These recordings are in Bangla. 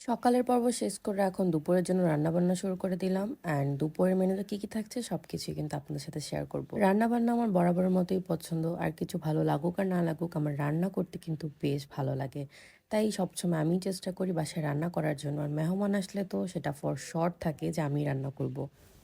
সকালের পর্ব শেষ করে এখন দুপুরের জন্য রান্নাবান্না শুরু করে দিলাম। অ্যান্ড দুপুরের মেনুতে কি কি থাকছে সবকিছুই কিন্তু আপনাদের সাথে শেয়ার করব। রান্নাবান্না আমার বরাবরের মতোই পছন্দ, আর কিছু ভালো লাগুক আর না লাগুক আমার রান্না করতে কিন্তু বেশ ভালো লাগে। তাই সবসময় আমি চেষ্টা করি বাসায় রান্না করার জন্য, আর মেহমান আসলে তো সেটা ফর শর্ট থাকে যে আমি রান্না করব।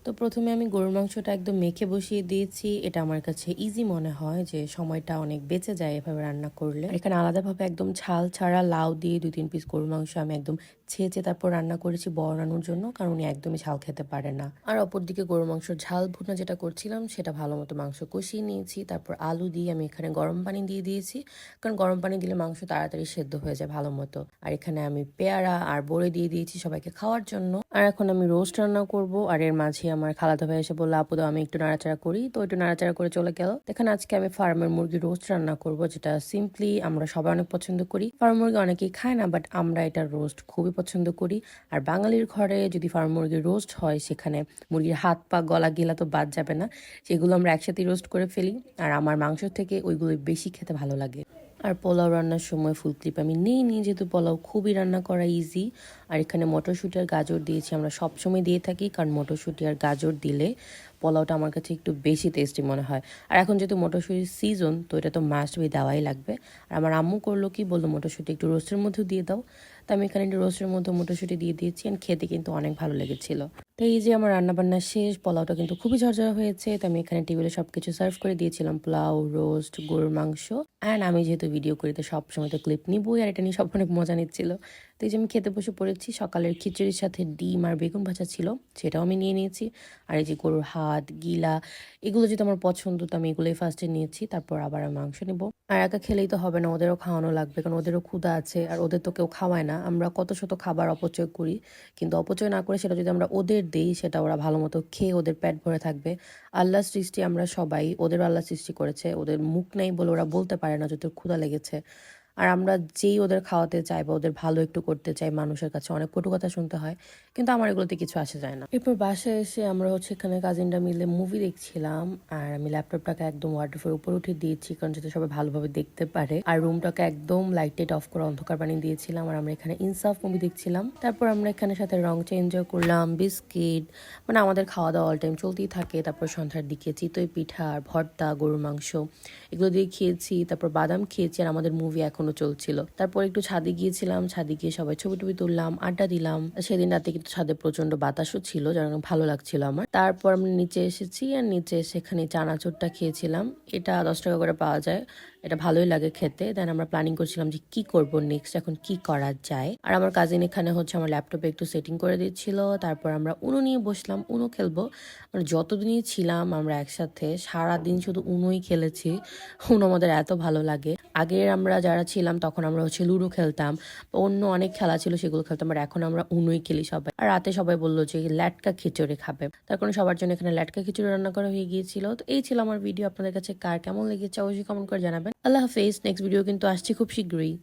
তো প্রথমে আমি গরুর মাংসটা একদম মেখে বসিয়ে দিয়েছি। এটা আমার কাছে ইজি মনে হয়, যে সময়টা অনেক বেঁচে যায় এভাবে রান্না করলে। এখানে আলাদাভাবে একদম ছাল ছাড়া লাউ দিয়ে 2-3 পিস গরুর মাংস আমি একদম ছেঁচে তারপর রান্না করেছি বড়ানোর জন্য, কারণ উনি একদমই ঝাল খেতে পারে না। আর অপরদিকে গরুর মাংসের ঝাল ভুনা যেটা করছিলাম সেটা ভালো মতো মাংস কষিয়ে নিয়েছি। তারপর আলু দিয়ে আমি এখানে গরম পানি দিয়ে দিয়েছি, কারণ গরম পানি দিলে মাংস তাড়াতাড়ি সেদ্ধ হয়ে যায় ভালো মতো। আর এখানে আমি পেয়ারা আর বড়ি দিয়ে দিয়েছি সবাইকে খাওয়ার জন্য। আর এখন আমি রোস্ট রান্না করব, আর এর মাঝে আমার খালাতো ভাই এসে বললো, আপু দাও আমি একটু নাড়াচাড়া করি, তো একটু নাড়াচাড়া করে চলে গেল। এখানে আজকে আমি ফার্মের মুরগি রোস্ট রান্না করব, যেটা সিম্পলি আমরা সবাই অনেক পছন্দ করি। ফার্ম মুরগি অনেকেই খায় না, বাট আমরা এটা রোস্ট খুবই পছন্দ করি। আর বাঙালির ঘরে যদি ফার্ম মুরগির রোস্ট হয়, সেখানে মুরগির হাত পা গলা গিলা তো বাদ যাবে না, সেগুলো আমরা একসাথে রোস্ট করে ফেলি। আর আমার মাংস থেকে ওইগুলো বেশি খেতে ভালো লাগে। আর পোলাও রান্নার সময় ফুল ক্লিপ আমি নিই, যেহেতু পোলাও খুবই রান্না করা ইজি। আর এখানে মটরশুঁটি আর গাজর দিয়েছি, আমরা সবসময় দিয়ে থাকি, কারণ মটরশুঁটি আর গাজর দিলে পোলাওটা আমার কাছে একটু বেশি টেস্টি মনে হয়। আর এখন যেহেতু মটরশুঁটির সিজন, তো এটা তো মাস্ট বি দেওয়াই লাগবে। আর আমার আম্মু করলো কি, বললো মটরশুঁটি একটু রোস্টের মধ্যেও দিয়ে দাও। তো আমি এখানে একটু রোস্টের মধ্যে মটরশুঁটি দিয়ে দিয়েছি, আর খেতে কিন্তু অনেক ভালো লেগেছিল। তো এই যে আমার রান্নাবান্না শেষ, পোলাওটা কিন্তু খুবই ঝরঝরা হয়েছে। তো আমি এখানে টেবিলে সবকিছু সার্ভ করে দিয়েছিলাম, পোলাও, রোস্ট, গরুর মাংস। অ্যান্ড আমি যেহেতু ভিডিও করি তো সবসময় তো ক্লিপ নিবই, আর এটা নিয়ে সব অনেক মজা নিচ্ছিল। তো এই যে আমি খেতে বসে পড়েছি, সকালের খিচুড়ির সাথে ডিম আর বেগুন ভাজা ছিল, সেটাও আমি নিয়ে নিয়েছি। আর এই যে গরুর হাত, গিলা, এগুলো যেহেতু আমার পছন্দ, তো আমি এগুলোই ফার্স্টে নিয়েছি, তারপর আবার আমি মাংস নিব। আর একা খেলেই তো হবে না, ওদেরও খাওয়ানো লাগবে, কারণ ওদেরও ক্ষুধা আছে, আর ওদের তো কেউ খাওয়ায় না। আমরা কত শত খাবার অপচয় করি, কিন্তু অপচয় না করে সেটা যদি আমরা ওদের দিই, সেটা ওরা ভালো মতো খেয়ে ওদের পেট ভরে থাকবে। আল্লাহর সৃষ্টি আমরা সবাই, ওদেরও আল্লাহ সৃষ্টি করেছে, ওদের মুখ নেই বলে ওরা বলতে পারে না যে ওদের ক্ষুধা লেগেছে। আর আমরা যেই ওদের খাওয়াতে চাই বা ওদের ভালো একটু করতে চাই, মানুষের কাছে অনেক কটু কথা শুনতে হয়, কিন্তু আমার এগুলোতে কিছু আসে যায় না। এরপর বাসায় এসে আমরা এখানে কাজিনরা মিলে মুভি দেখছিলাম, আর আমি ল্যাপটপটাকে একদম ওয়ার্ডরোবের উপর উঠে দিয়েছি, কারণ যাতে সবাই ভালোভাবে দেখতে পারে। আর রুমটাকে একদম লাইট টাইট অফ করে অন্ধকার বানিয়ে দিয়েছিলাম, আর আমরা এখানে ইনসাফ মুভি দেখছিলাম। তারপর আমরা এখানে সাথে রং চা এনজয় করলাম, বিস্কিট, মানে আমাদের খাওয়া দাওয়া অল টাইম চলতেই থাকে। তারপর সন্ধ্যার দিকে চিতই পিঠা আর ভর্তা, গরুর মাংস, এগুলো দিয়ে খেয়েছি। তারপর বাদাম খেয়েছি, আর আমাদের মুভি এখনো চলছিল। তারপর একটু ছাদে গিয়েছিলাম, ছাদে গিয়ে সবাই ছবি টবি তুললাম, আড্ডা দিলাম। সেদিন রাতে কিন্তু ছাদে প্রচন্ড বাতাসও ছিল, যার ভালো লাগছিল আমার। তারপর আমরা নিচে এসেছি, আর নিচে এসে এখানে চানাচুরটা খেয়েছিলাম। এটা 10 টাকা করে পাওয়া যায়, এটা ভালোই লাগে খেতে। দেন আমরা প্ল্যানিং করছিলাম যে কি করব নেক্সট, এখন কি করা যায়। আর আমার কাজিন এখানে আমার ল্যাপটপে একটু সেটিং করে দিচ্ছিল। তারপর আমরা উনো নিয়ে বসলাম, উনো খেলবো। মানে যতদিনই ছিলাম আমরা একসাথে, সারাদিন শুধু উনোই খেলেছি। উনো আমাদের এত ভালো লাগে। আগের আমরা যারা ছিলাম তখন আমরা লুডো খেলতাম, অন্য অনেক খেলা ছিল সেগুলো খেলতাম, আর এখন আমরা উনোই খেলি সবাই। আর রাতে সবাই বললো যে ল্যাটকা খিচুড়ি খাবে, তার কারণে সবার জন্য এখানে ল্যাটকা খিচুড়ি রান্না করা হয়ে গিয়েছিল। তো এই ছিল আমার ভিডিও, আপনাদের কাছে কার কেমন লেগেছে অবশ্যই কমেন্ট করে জানাবেন। আল্লাহ হাফেজ, নেক্সট ভিডিও কিন্তু আসছে খুব শীঘ্রই।